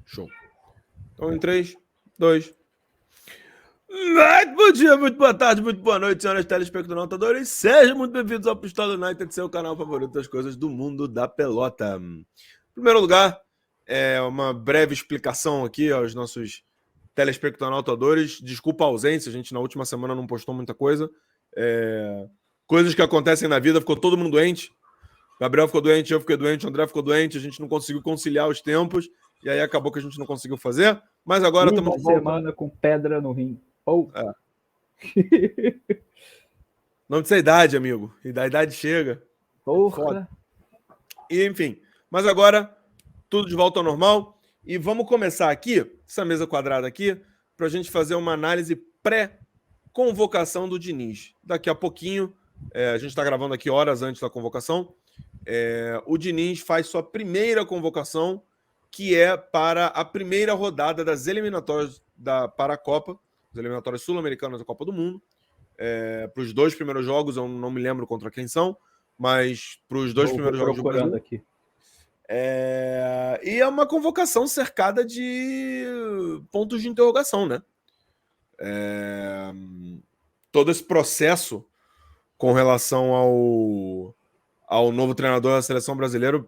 Show. Então, em 3, 2. Bom dia, muito boa tarde, muito boa noite, senhoras telespectadores. Sejam muito bem-vindos ao Pistola United, seu canal favorito das coisas do mundo da pelota. Em primeiro lugar, uma breve explicação aqui aos nossos telespectadores. Desculpa a ausência, a gente na última semana não postou muita coisa. Coisas que acontecem na vida, ficou todo mundo doente. Gabriel ficou doente, eu fiquei doente, o André ficou doente, a gente não conseguiu conciliar os tempos, e aí acabou que a gente não conseguiu fazer. Mas agora estamos de volta. Uma semana com pedra no rim. Oh. Não dessa idade, amigo. E da idade chega. Porra. Foda. E, enfim. Mas agora, tudo de volta ao normal. E vamos começar aqui, essa mesa quadrada aqui, para a gente fazer uma análise pré-convocação do Diniz. Daqui a pouquinho, a gente está gravando aqui horas antes da convocação. O Diniz faz sua primeira convocação, que é para a primeira rodada das eliminatórias para a Copa, as eliminatórias sul-americanas da Copa do Mundo. Para os 2 primeiros jogos, eu não me lembro contra quem são, mas para os 2 primeiros jogos do Brasil. Aqui. E é uma convocação cercada de pontos de interrogação, né? Todo esse processo com relação ao novo treinador da seleção brasileira,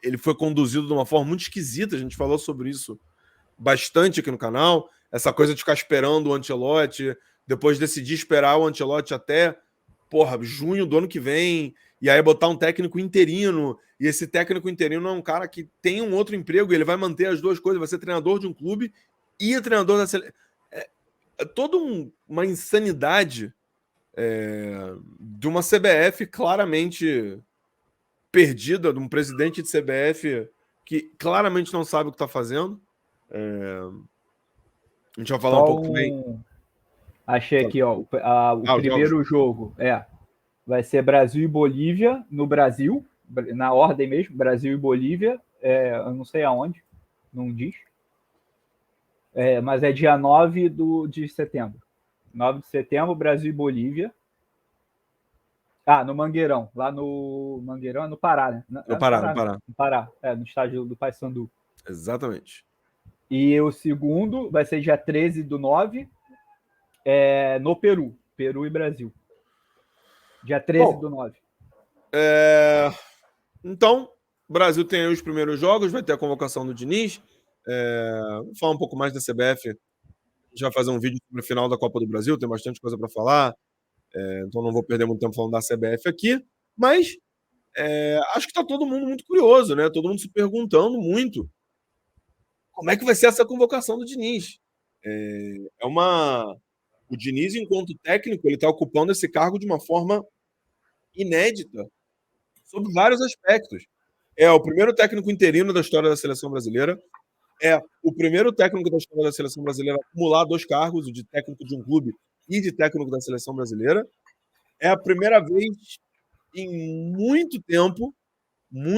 ele foi conduzido de uma forma muito esquisita. A gente falou sobre isso bastante aqui no canal. Essa coisa de ficar esperando o Ancelotti, depois decidir esperar o Ancelotti até junho do ano que vem, e aí botar um técnico interino, e esse técnico interino é um cara que tem um outro emprego, ele vai manter as duas coisas, vai ser treinador de um clube e treinador da seleção. É toda uma insanidade de uma CBF claramente perdida, de um presidente de CBF que claramente não sabe o que está fazendo. A gente vai falar um pouco também. Achei aqui, ó, o primeiro jogo vai ser Brasil e Bolívia, no Brasil, na ordem mesmo, Brasil e Bolívia, eu não sei aonde, não diz, mas é dia 9 de setembro. 9 de setembro, Brasil e Bolívia. No Mangueirão, lá no Mangueirão, no Pará, né? No Pará, no estádio do Paysandu. Exatamente. E o segundo vai ser dia 13/9, no Peru e Brasil. Dia 13/9. Então, o Brasil tem aí os primeiros jogos, vai ter a convocação do Diniz. Vamos falar um pouco mais da CBF. A gente vai fazer um vídeo sobre o final da Copa do Brasil, tem bastante coisa para falar. Então não vou perder muito tempo falando da CBF aqui. Mas acho que está todo mundo muito curioso, né? Todo mundo se perguntando muito como é que vai ser essa convocação do Diniz. O Diniz, enquanto técnico, ele está ocupando esse cargo de uma forma inédita, sob vários aspectos. É o primeiro técnico interino da história da seleção brasileira. É o primeiro técnico da história da seleção brasileira a acumular 2 cargos, o de técnico de um clube e de técnico da seleção brasileira. É a primeira vez em muito tempo.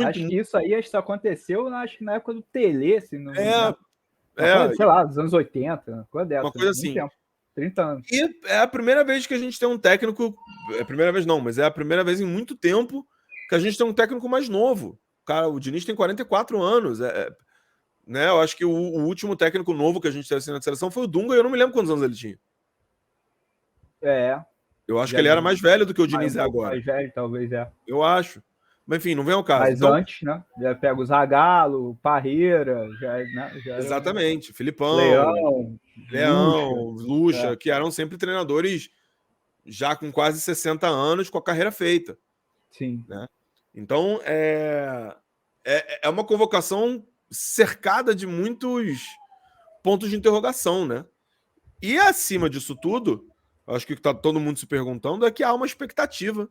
Acho que isso aí aconteceu acho que na época do Tele, se não sei lá, dos anos 80, uma coisa assim. Tempo, 30 anos. E é a primeira vez que a gente tem um técnico. É a primeira vez não, mas é a primeira vez em muito tempo que a gente tem um técnico mais novo. O Diniz tem 44 anos. Né? Eu acho que o último técnico novo que a gente teve assim na seleção foi o Dunga, e eu não me lembro quantos anos ele tinha. Eu acho que ele era mais velho do que o Diniz agora. Mais velho, talvez, Eu acho. Mas enfim, não vem ao caso. Mas então, antes, né? Já pega o Zagallo, Parreira, já exatamente. Filipão, Leão, Lucha, que eram sempre treinadores já com quase 60 anos, com a carreira feita. Sim. Né? Então, é uma convocação cercada de muitos pontos de interrogação, né? E acima disso tudo, acho que está todo mundo se perguntando é que há uma expectativa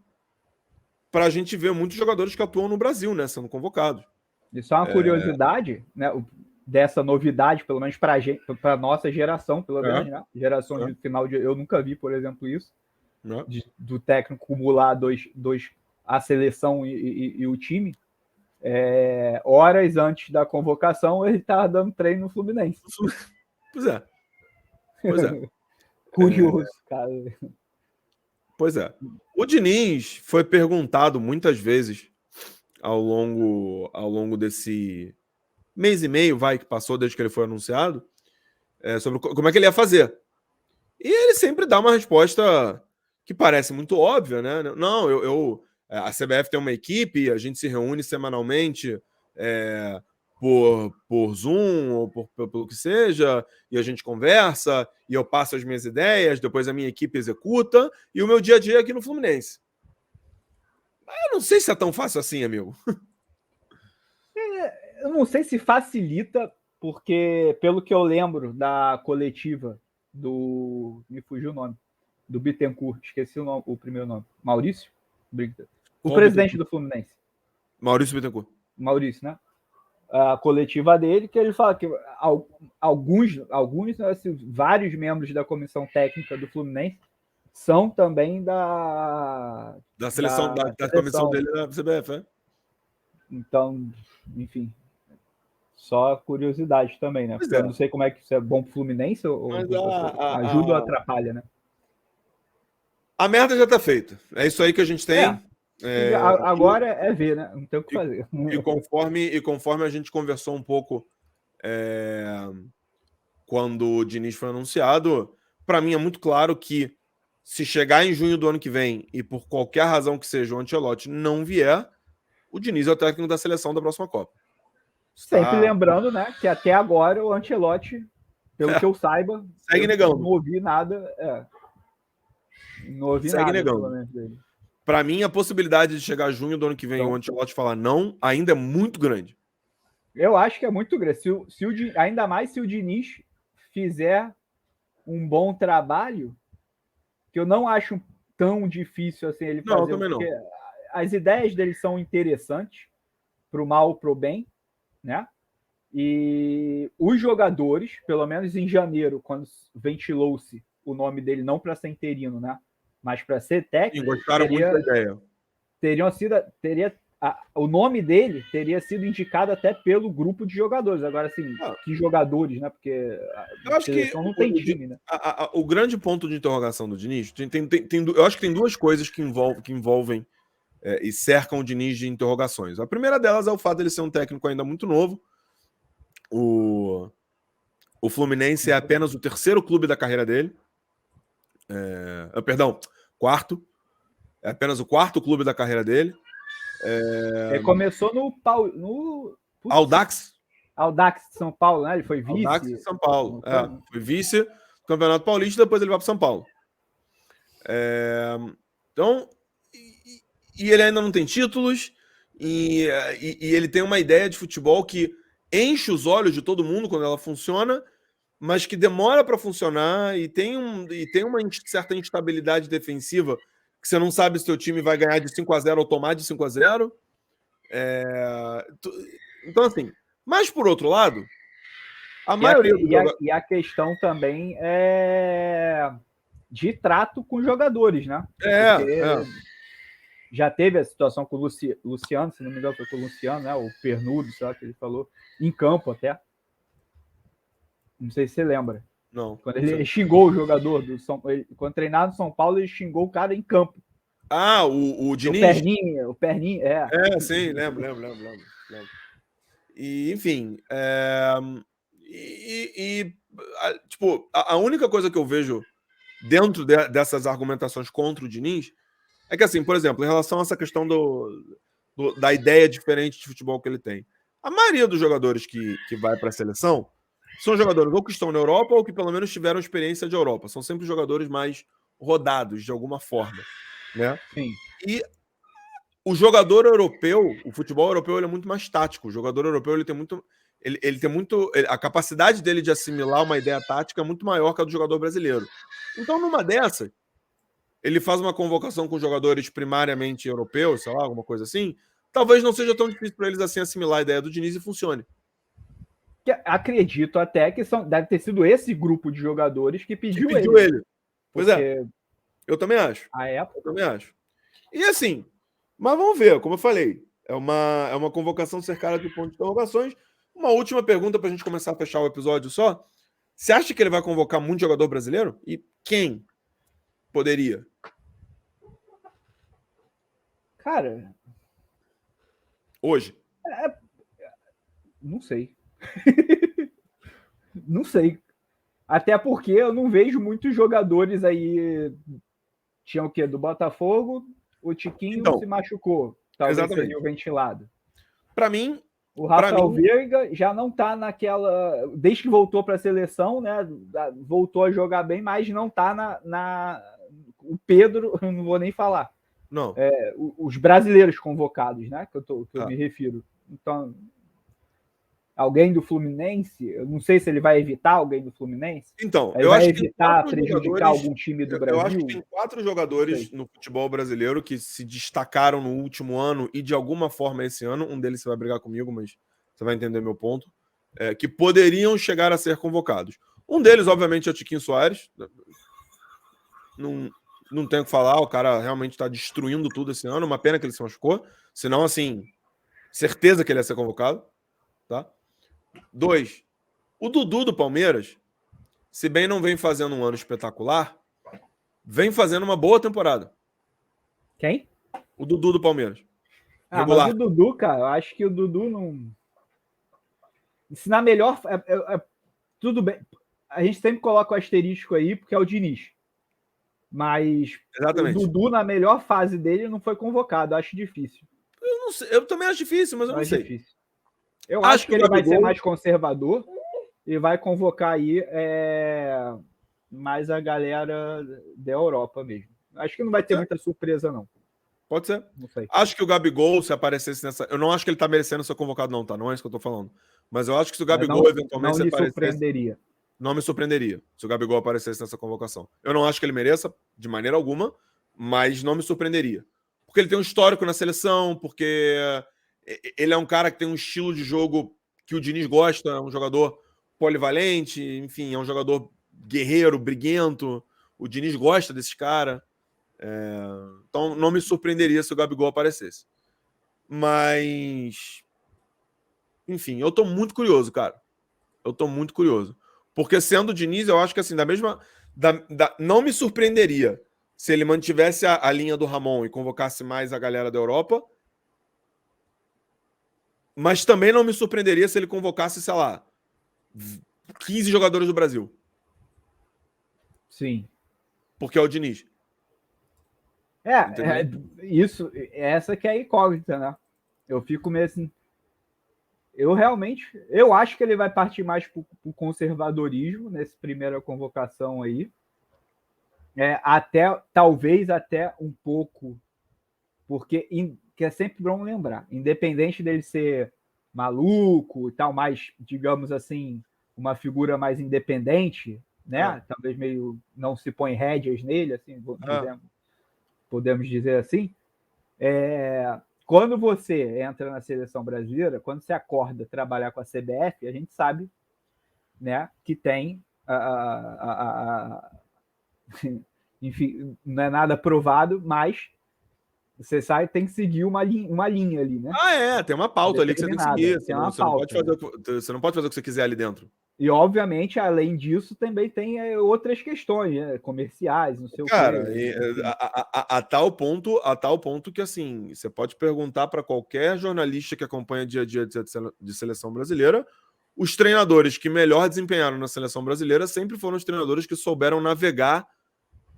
para a gente ver muitos jogadores que atuam no Brasil, né, sendo convocados. Isso é uma curiosidade, né? Dessa novidade, pelo menos para a nossa geração, pelo menos, né? Geração de final de. Eu nunca vi, por exemplo, isso. Do técnico acumular a seleção e o time. Horas antes da convocação, ele estava dando treino no Fluminense. Pois é. Curioso, cara. Pois é. O Diniz foi perguntado muitas vezes ao longo desse mês e meio, que passou desde que ele foi anunciado, sobre como é que ele ia fazer. E ele sempre dá uma resposta que parece muito óbvia, né? Não, a CBF tem uma equipe, a gente se reúne semanalmente por Zoom ou pelo que seja, e a gente conversa, e eu passo as minhas ideias, depois a minha equipe executa, e o meu dia a dia é aqui no Fluminense. Mas eu não sei se é tão fácil assim, amigo. Eu não sei se facilita, porque pelo que eu lembro da coletiva me fugiu o nome, do Bittencourt, esqueci o primeiro nome, Maurício? O presidente do Fluminense. Maurício Bittencourt. Maurício, né? A coletiva dele, que ele fala que alguns assim, vários membros da comissão técnica do Fluminense são também da seleção, da comissão dele da CBF, é? Então, enfim, só curiosidade também, né? Porque eu não sei como é que isso é bom pro Fluminense ou ajuda ou atrapalha, né? A merda já tá feita. É isso aí que a gente tem. Agora é ver, né? Não tem o que fazer. E conforme a gente conversou um pouco quando o Diniz foi anunciado, para mim é muito claro que se chegar em junho do ano que vem e por qualquer razão que seja o Ancelotti não vier, o Diniz é o técnico da seleção da próxima Copa. Sempre lembrando, né, que até agora o Ancelotti, pelo que eu saiba, segue negando. Não ouvi nada. Não ouvi segue nada. Negando. Para mim, a possibilidade de chegar junho do ano que vem e o Ancelotti falar não ainda é muito grande. Eu acho que é muito grande. Ainda mais se o Diniz fizer um bom trabalho, que eu não acho tão difícil assim ele fazer. Não, também não. As ideias dele são interessantes, pro mal ou pro bem, né? E os jogadores, pelo menos em janeiro, quando ventilou-se o nome dele não para ser interino, né? Mas para ser técnico, gostaram muito da ideia. O nome dele teria sido indicado até pelo grupo de jogadores. Agora, assim, que jogadores, né? Porque eu acho que não tem time, né? O grande ponto de interrogação do Diniz, eu acho que tem duas coisas que envolvem e cercam o Diniz de interrogações. A primeira delas é o fato de ele ser um técnico ainda muito novo. O Fluminense é apenas o terceiro clube da carreira dele. Perdão, quarto. É apenas o quarto clube da carreira dele. Ele começou no Audax. Audax de São Paulo, né? Ele foi vice. Audax de São Paulo. Foi vice do Campeonato Paulista, depois ele vai para São Paulo. Então, e ele ainda não tem títulos, e ele tem uma ideia de futebol que enche os olhos de todo mundo quando ela funciona, mas que demora para funcionar e tem uma certa instabilidade defensiva que você não sabe se o seu time vai ganhar de 5-0 ou tomar de 5-0. Então, assim, mas por outro lado, a maioria dos jogadores... E a questão também é de trato com os jogadores, né? Já teve a situação com o Luciano, se não me engano, foi com o Luciano, né? O Pernudo, sei lá que ele falou, em campo até. Não sei se você lembra. Não. Quando ele xingou o jogador quando treinava no São Paulo, ele xingou o cara em campo. O Diniz? O Perninha, sim, lembro. E, enfim, tipo, a única coisa que eu vejo dentro dessas argumentações contra o Diniz é que, assim, por exemplo, em relação a essa questão da ideia diferente de futebol que ele tem, a maioria dos jogadores que vai para a seleção são jogadores ou que estão na Europa ou que pelo menos tiveram experiência de Europa. São sempre jogadores mais rodados, de alguma forma, né? Sim. E o jogador europeu, o futebol europeu, ele é muito mais tático. O jogador europeu, ele tem muito... a capacidade dele de assimilar uma ideia tática é muito maior que a do jogador brasileiro. Então, numa dessas, ele faz uma convocação com jogadores primariamente europeus, sei lá, alguma coisa assim, talvez não seja tão difícil para eles assim assimilar a ideia do Diniz e funcione. Acredito até que deve ter sido esse grupo de jogadores que pediu ele. Pois é. Eu também acho. A época. Eu também acho. E assim, mas vamos ver, como eu falei, é uma convocação cercada de pontos de interrogações. Uma última pergunta para a gente começar a fechar o episódio só. Você acha que ele vai convocar muito jogador brasileiro? E quem poderia? Cara... Hoje? Não sei. Não sei. Até porque eu não vejo muitos jogadores aí. Tinha o quê? Do Botafogo, o Tiquinho então, se machucou. Talvez exatamente. Seria o ventilado. Para mim, o Rafael Veiga já não tá naquela. Desde que voltou para a seleção, né? Voltou a jogar bem, mas não tá o Pedro, eu não vou nem falar. Não. Os brasileiros convocados, né? Que eu me refiro. Então, alguém do Fluminense, eu não sei se ele vai evitar alguém do Fluminense. Então, ele vai evitar prejudicar algum time do Brasil. Eu acho que tem 4 jogadores no futebol brasileiro que se destacaram no último ano e de alguma forma esse ano, um deles você vai brigar comigo, mas você vai entender meu ponto, que poderiam chegar a ser convocados. Um deles, obviamente, é o Tiquinho Soares. Não tenho o que falar, o cara realmente está destruindo tudo esse ano, uma pena que ele se machucou, senão, assim, certeza que ele ia ser convocado, tá? 2, o Dudu do Palmeiras, se bem não vem fazendo um ano espetacular, vem fazendo uma boa temporada. Quem? O Dudu do Palmeiras. Regular. Mas o Dudu, cara, eu acho que o Dudu não... Se na melhor... tudo bem. A gente sempre coloca o asterisco aí, porque é o Diniz. Mas exatamente. O Dudu, na melhor fase dele, não foi convocado. Eu acho difícil. Eu não sei. Eu também acho difícil, mas eu não sei. Difícil. Eu acho que ele vai ser mais conservador e vai convocar aí mais a galera da Europa mesmo. Acho que não vai ter muita surpresa, não. Pode ser. Não sei. Acho que o Gabigol, se aparecesse nessa... Eu não acho que ele tá merecendo ser convocado, não, tá? Não é isso que eu tô falando. Mas eu acho que se o Gabigol eventualmente não aparecesse... surpreenderia. Não me surpreenderia se o Gabigol aparecesse nessa convocação. Eu não acho que ele mereça, de maneira alguma, mas não me surpreenderia. Porque ele tem um histórico na seleção, porque ele é um cara que tem um estilo de jogo que o Diniz gosta, é um jogador polivalente, enfim, é um jogador guerreiro, briguento. O Diniz gosta desse cara. Então não me surpreenderia se o Gabigol aparecesse. Mas... Enfim, eu tô muito curioso, cara. Eu tô muito curioso. Porque sendo o Diniz, eu acho que assim, não me surpreenderia se ele mantivesse a linha do Ramon e convocasse mais a galera da Europa. Mas também não me surpreenderia se ele convocasse, sei lá, 15 jogadores do Brasil. Sim. Porque é o Diniz. Isso, essa que é a incógnita, né? Eu fico meio assim... Eu acho que ele vai partir mais para o conservadorismo nessa primeira convocação aí. Talvez até um pouco, porque que é sempre bom lembrar, independente dele ser maluco e tal, mais, digamos assim, uma figura mais independente, né? Talvez meio não se põe rédeas nele, assim, podemos dizer assim. Quando você entra na seleção brasileira, quando você acorda trabalhar com a CBF, a gente sabe, né, que tem enfim, não é nada provado, mas você sabe, tem que seguir uma linha ali, né? Tem uma pauta ali que você tem que seguir. Você não pode fazer o que você quiser ali dentro. E, obviamente, além disso, também tem outras questões, né? Comerciais, não sei o quê. Cara, a tal ponto que, assim, você pode perguntar para qualquer jornalista que acompanha dia a dia de seleção brasileira, os treinadores que melhor desempenharam na seleção brasileira sempre foram os treinadores que souberam navegar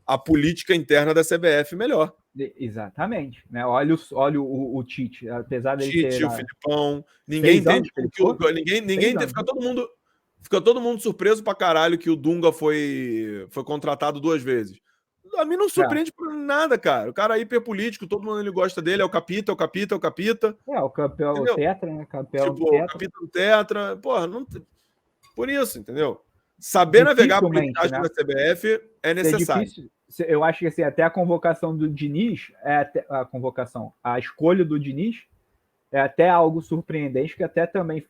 a política interna da CBF melhor. Exatamente. Né? Olha o Tite, apesar dele ter... o Filipão, ninguém entende Fica todo mundo surpreso pra caralho que o Dunga foi contratado 2 vezes. A mim não surpreende por nada, cara. O cara é hiperpolítico, todo mundo ele gosta dele, é o Capita. O campeão, o Tetra, né? Campeão do Tetra. O Capita do Tetra. Porra, não... Por isso, entendeu? Saber navegar a política da CBF é necessário. Eu acho que assim, até a convocação do Diniz, a escolha do Diniz é até algo surpreendente, que até também,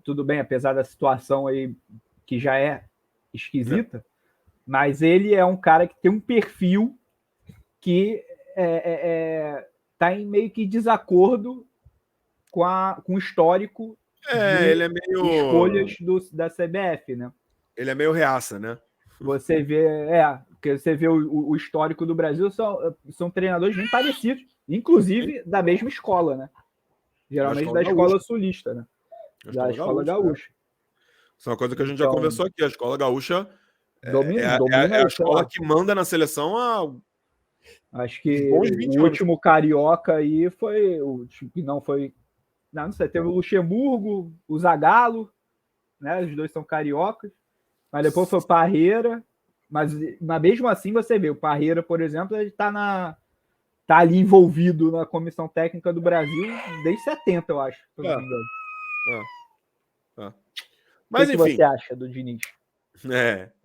tudo bem, apesar da situação aí que já é esquisita, mas ele é um cara que tem um perfil que está em meio que desacordo com o histórico ele é meio... escolhas da CBF, né? Ele é meio reaça, né? Você vê, porque você vê o histórico do Brasil, são treinadores bem parecidos, inclusive da mesma escola, né? Geralmente da escola sulista, né? Da Escola Gaúcha. Isso é uma coisa que a gente já conversou aqui. A Escola Gaúcha domina a escola que manda na seleção há... Acho que o último carioca aí foi... Não foi... Não sei, teve o Luxemburgo, o Zagallo, né? Os dois são cariocas. Mas depois foi o Parreira. Mas mesmo assim você vê, o Parreira, por exemplo, ele tá ali envolvido na comissão técnica do Brasil desde 70, eu acho. Se eu não me engano. Mas o que você acha do Diniz?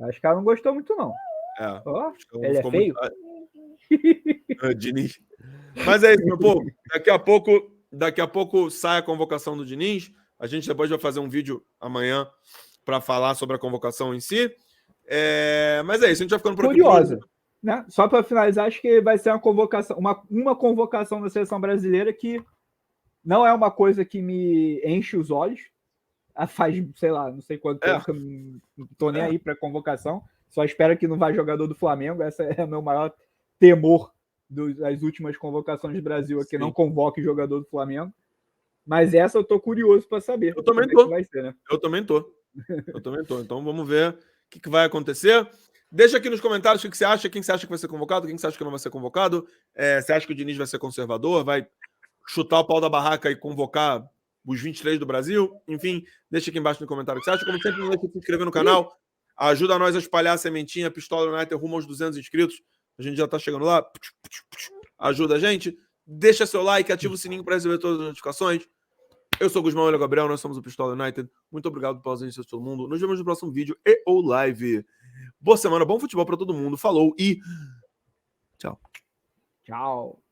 Acho que ela não gostou muito, não. Ele é feio? Diniz. Mas é isso, meu povo. Daqui a pouco sai a convocação do Diniz. A gente depois vai fazer um vídeo amanhã para falar sobre a convocação em si. Mas é isso, a gente vai ficando por aqui. Curiosa, né? Só para finalizar, acho que vai ser uma convocação, uma convocação da seleção brasileira que não é uma coisa que me enche os olhos. Faz, sei lá, não sei quanto tempo que eu não tô nem aí para convocação. Só espero que não vá jogador do Flamengo. Esse é o meu maior temor das últimas convocações do Brasil, aqui. Não convoque jogador do Flamengo. Mas essa eu tô curioso para saber. Eu também tô. Vai ser, né? Eu também tô. Então vamos ver o que vai acontecer. Deixa aqui nos comentários o que você acha, quem você acha que vai ser convocado, quem você acha que não vai ser convocado. Você acha que o Diniz vai ser conservador, vai chutar o pau da barraca e convocar os 23 do Brasil? Enfim, deixa aqui embaixo no comentário o que você acha. Como sempre, não deixa de se inscrever no canal. Ajuda nós a espalhar a sementinha Pistola United rumo aos 200 inscritos. A gente já tá chegando lá. Ajuda a gente. Deixa seu like, ativa o sininho para receber todas as notificações. Eu sou o Gusmão, ele é o Gabriel, nós somos o Pistola United. Muito obrigado pela audiência de todo mundo. Nos vemos no próximo vídeo e ou live. Boa semana, bom futebol para todo mundo. Falou e tchau. Tchau.